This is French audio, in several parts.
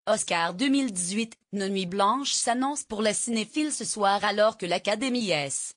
Oscar 2018, une nuit blanche s'annonce pour les cinéphiles ce soir alors que l'Académie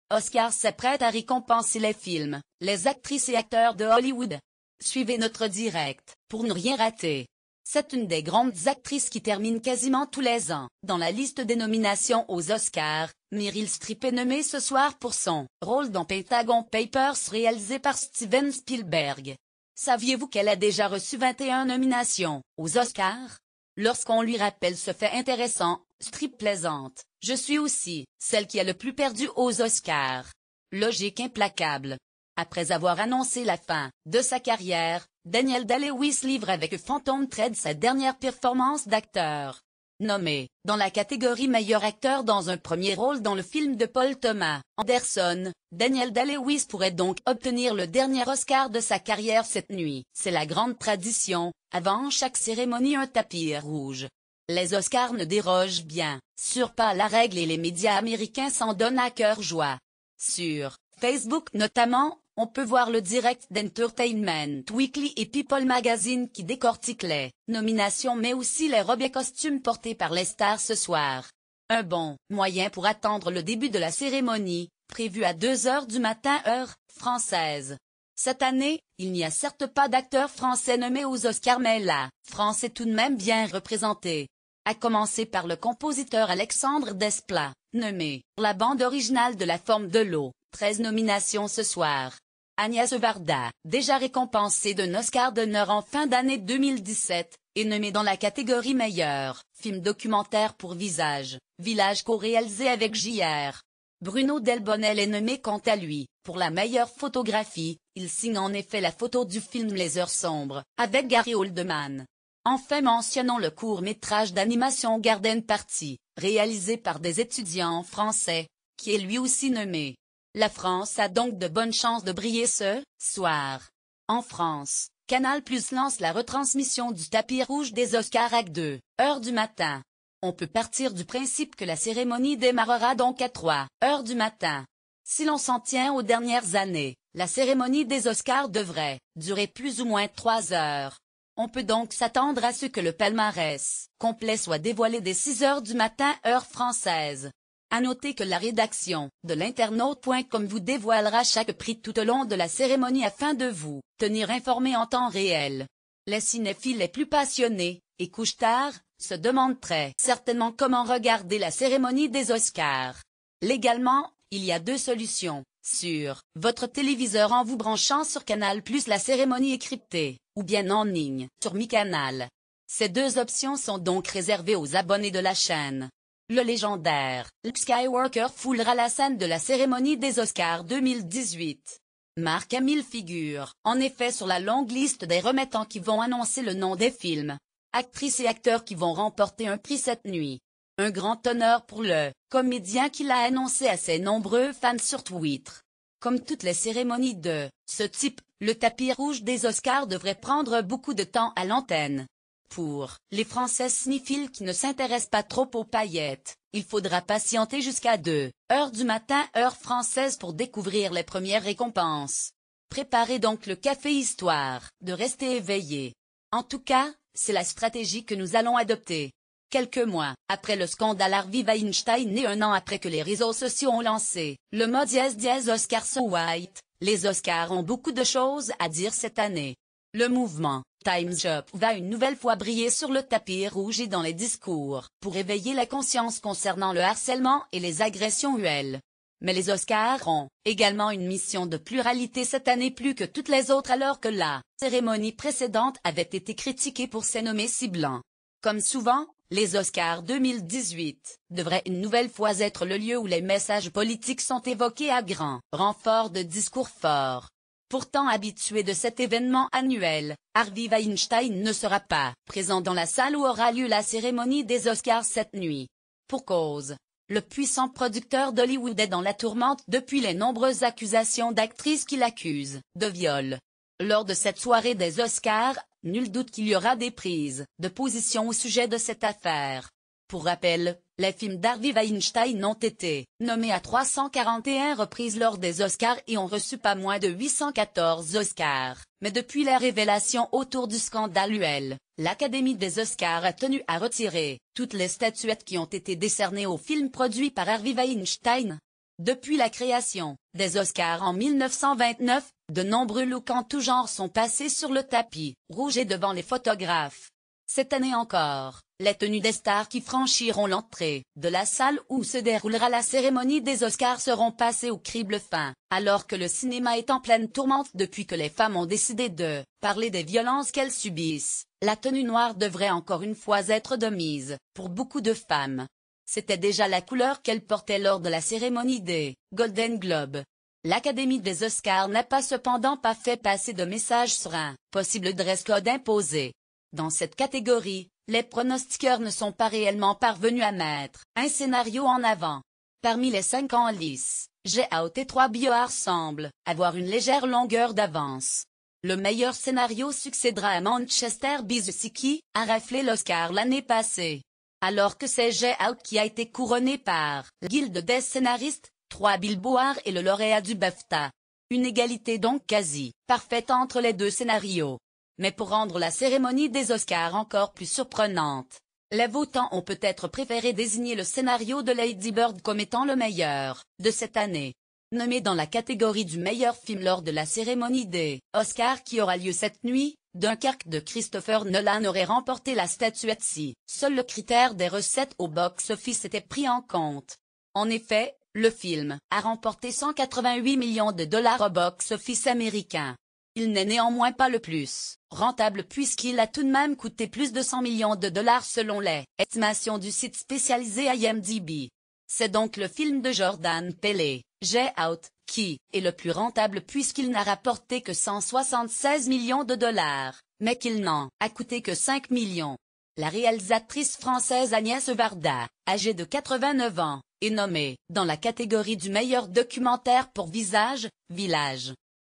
Oscar s'apprête à récompenser les films, les actrices et acteurs de Hollywood. Suivez notre direct, pour ne rien rater. C'est une des grandes actrices qui termine quasiment tous les ans dans la liste des nominations aux Oscars. Meryl Streep est nommée ce soir pour son rôle dans Pentagon Papers réalisé par Steven Spielberg. Saviez-vous qu'elle a déjà reçu 21 nominations aux Oscars? Lorsqu'on lui rappelle ce fait intéressant, Streep plaisante. Je suis aussi celle qui a le plus perdu aux Oscars. Logique implacable. Après avoir annoncé la fin de sa carrière, Daniel Day-Lewis livre avec Phantom Thread sa dernière performance d'acteur. Nommé dans la catégorie meilleur acteur dans un premier rôle dans le film de Paul Thomas Anderson, Daniel Day-Lewis pourrait donc obtenir le dernier Oscar de sa carrière cette nuit. C'est la grande tradition, avant chaque cérémonie un tapis rouge. Les Oscars ne dérogent bien sûr pas à la règle et les médias américains s'en donnent à cœur joie. Sur Facebook notamment, on peut voir le direct d'Entertainment Weekly et People Magazine qui décortique les nominations mais aussi les robes et costumes portés par les stars ce soir. Un bon moyen pour attendre le début de la cérémonie, prévue à 2 heures du matin heure française. Cette année, il n'y a certes pas d'acteur français nommé aux Oscars mais la France est tout de même bien représentée. À commencer par le compositeur Alexandre Desplat, nommé pour la bande originale de La Forme de l'eau, 13 nominations ce soir. Agnès Varda, déjà récompensée d'un Oscar d'honneur en fin d'année 2017, est nommée dans la catégorie meilleur film documentaire pour Visage, Village co-réalisé avec J.R. Bruno Delbonnel est nommé quant à lui, pour la meilleure photographie, il signe en effet la photo du film Les Heures sombres, avec Gary Oldman. Enfin mentionnons le court-métrage d'animation Garden Party, réalisé par des étudiants français, qui est lui aussi nommé. La France a donc de bonnes chances de briller ce soir. En France, Canal+ lance la retransmission du tapis rouge des Oscars à 2 heures du matin. On peut partir du principe que la cérémonie démarrera donc à 3 heures du matin. Si l'on s'en tient aux dernières années, la cérémonie des Oscars devrait durer plus ou moins 3 heures. On peut donc s'attendre à ce que le palmarès complet soit dévoilé dès 6 heures du matin heure française. À noter que la rédaction de l'internaute.com vous dévoilera chaque prix tout au long de la cérémonie afin de vous tenir informé en temps réel. Les cinéphiles les plus passionnés, et couchent tard, se demandent très certainement comment regarder la cérémonie des Oscars. Légalement, il y a 2 solutions. Sur votre téléviseur en vous branchant sur Canal+ la cérémonie est cryptée, ou bien en ligne, sur MiCanal. Ces 2 options sont donc réservées aux abonnés de la chaîne. Le légendaire Luke Skywalker foulera la scène de la cérémonie des Oscars 2018. Mark Hamill figure, en effet sur la longue liste des remettants qui vont annoncer le nom des films, actrices et acteurs qui vont remporter un prix cette nuit. Un grand honneur pour le comédien qui l'a annoncé à ses nombreux fans sur Twitter. Comme toutes les cérémonies de ce type, le tapis rouge des Oscars devrait prendre beaucoup de temps à l'antenne. Pour les Français cinéphiles qui ne s'intéressent pas trop aux paillettes, il faudra patienter jusqu'à 2 heures du matin heure française pour découvrir les premières récompenses. Préparez donc le café histoire de rester éveillé. En tout cas, c'est la stratégie que nous allons adopter. Quelques mois après le scandale Harvey Weinstein et 1 an après que les réseaux sociaux ont lancé le mot #, Oscar So White, les Oscars ont beaucoup de choses à dire cette année. Le mouvement Time's Up va une nouvelle fois briller sur le tapis rouge et dans les discours, pour éveiller la conscience concernant le harcèlement et les agressions UL. Mais les Oscars ont également une mission de pluralité cette année plus que toutes les autres alors que la cérémonie précédente avait été critiquée pour ses nommés si blancs. Comme souvent, les Oscars 2018 devraient une nouvelle fois être le lieu où les messages politiques sont évoqués à grand renfort de discours forts. Pourtant habitué de cet événement annuel, Harvey Weinstein ne sera pas présent dans la salle où aura lieu la cérémonie des Oscars cette nuit. Pour cause, le puissant producteur d'Hollywood est dans la tourmente depuis les nombreuses accusations d'actrices qui l'accusent de viol. Lors de cette soirée des Oscars, nul doute qu'il y aura des prises de position au sujet de cette affaire. Pour rappel, les films d'Harvey Weinstein ont été nommés à 341 reprises lors des Oscars et ont reçu pas moins de 814 Oscars. Mais depuis les révélations autour du scandale, l'Académie des Oscars a tenu à retirer toutes les statuettes qui ont été décernées aux films produits par Harvey Weinstein. Depuis la création des Oscars en 1929, de nombreux looks en tout genre sont passés sur le tapis rouge et devant les photographes. Cette année encore, les tenues des stars qui franchiront l'entrée de la salle où se déroulera la cérémonie des Oscars seront passées au crible fin, alors que le cinéma est en pleine tourmente depuis que les femmes ont décidé de parler des violences qu'elles subissent. La tenue noire devrait encore une fois être de mise pour beaucoup de femmes. C'était déjà la couleur qu'elles portaient lors de la cérémonie des Golden Globes. L'Académie des Oscars n'a cependant pas fait passer de message sur un possible dress code imposé. Dans cette catégorie, les pronostiqueurs ne sont pas réellement parvenus à mettre un scénario en avant. Parmi les 5 en lice, Get Out et 3 Billboards semblent avoir une légère longueur d'avance. Le meilleur scénario succédera à Manchester by the Sea qui a raflé l'Oscar l'année passée. Alors que c'est Get Out qui a été couronné par la Guilde des scénaristes, 3 Billboards et le lauréat du BAFTA. Une égalité donc quasi parfaite entre les deux scénarios. Mais pour rendre la cérémonie des Oscars encore plus surprenante, les votants ont peut-être préféré désigner le scénario de Lady Bird comme étant le meilleur de cette année. Nommé dans la catégorie du meilleur film lors de la cérémonie des Oscars qui aura lieu cette nuit, Dunkerque de Christopher Nolan aurait remporté la statuette si seul le critère des recettes au box-office était pris en compte. En effet, le film a remporté 188 millions de dollars au box-office américain. Il n'est néanmoins pas le plus rentable puisqu'il a tout de même coûté plus de 100 millions de dollars selon les estimations du site spécialisé IMDb. C'est donc le film de Jordan Peele, Get Out, qui est le plus rentable puisqu'il n'a rapporté que 176 millions de dollars, mais qu'il n'en a coûté que 5 millions. La réalisatrice française Agnès Varda, âgée de 89 ans, est nommée dans la catégorie du meilleur documentaire pour Village.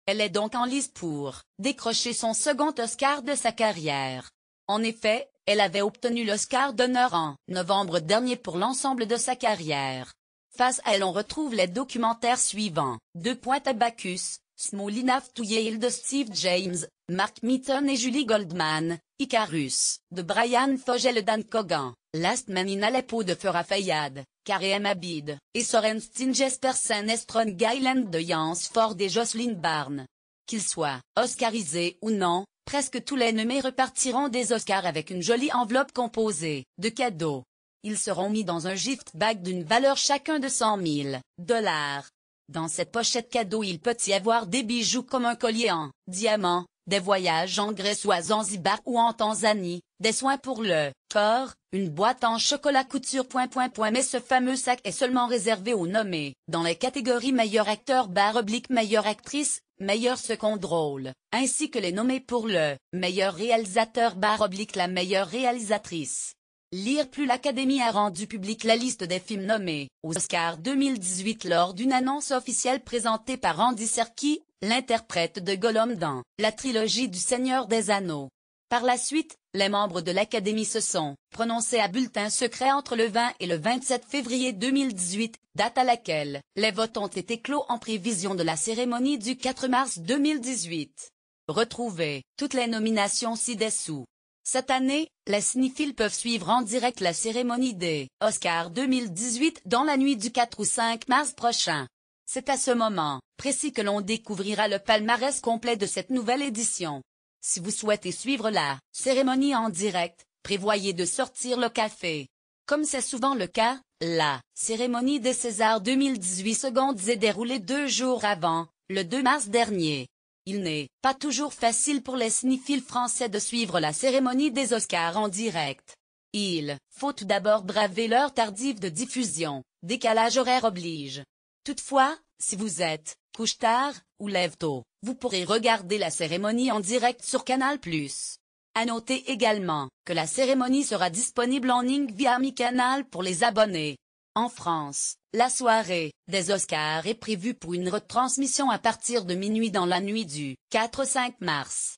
Elle est donc en lice pour décrocher son second Oscar de sa carrière. En effet, elle avait obtenu l'Oscar d'honneur en novembre dernier pour l'ensemble de sa carrière. Face à elle on retrouve les documentaires suivants, Bacchus, Small Enough to Yield de Steve James, Mark Meaton et Julie Goldman, Icarus, de Brian Fogel et Dan Cogan, Last Man in Aleppo de Farah Fayyad, Karem Abid, et Sorenstein Jespersen et Strong Island de Jans Ford et Jocelyn Barnes. Qu'ils soient oscarisés ou non, presque tous les nommés repartiront des Oscars avec une jolie enveloppe composée de cadeaux. Ils seront mis dans un gift bag d'une valeur chacun de 100 000 dollars. Dans cette pochette cadeau il peut y avoir des bijoux comme un collier en diamant, des voyages en Grèce ou à Zanzibar ou en Tanzanie, des soins pour le corps, une boîte en chocolat couture. Mais ce fameux sac est seulement réservé aux nommés dans les catégories meilleur acteur / meilleure actrice, meilleur second rôle, ainsi que les nommés pour le meilleur réalisateur / la meilleure réalisatrice. Lire plus l'Académie a rendu publique la liste des films nommés aux Oscars 2018 lors d'une annonce officielle présentée par Andy Serkis, l'interprète de Gollum dans la trilogie du Seigneur des Anneaux. Par la suite, les membres de l'Académie se sont prononcés à bulletin secret entre le 20 et le 27 février 2018, date à laquelle les votes ont été clos en prévision de la cérémonie du 4 mars 2018. Retrouvez toutes les nominations ci-dessous. Cette année, les cinéphiles peuvent suivre en direct la cérémonie des Oscars 2018 dans la nuit du 4 ou 5 mars prochain. C'est à ce moment précis que l'on découvrira le palmarès complet de cette nouvelle édition. Si vous souhaitez suivre la cérémonie en direct, prévoyez de sortir le café. Comme c'est souvent le cas, la cérémonie des Césars 2018 s'est déroulée 2 jours avant, le 2 mars dernier. Il n'est pas toujours facile pour les cinéphiles français de suivre la cérémonie des Oscars en direct. Il faut tout d'abord braver l'heure tardive de diffusion, décalage horaire oblige. Toutefois, si vous êtes couche-tard ou lève-tôt, vous pourrez regarder la cérémonie en direct sur Canal+. À noter également que la cérémonie sera disponible en ligne via MiCanal pour les abonnés. En France, la soirée des Oscars est prévue pour une retransmission à partir de minuit dans la nuit du 4-5 mars.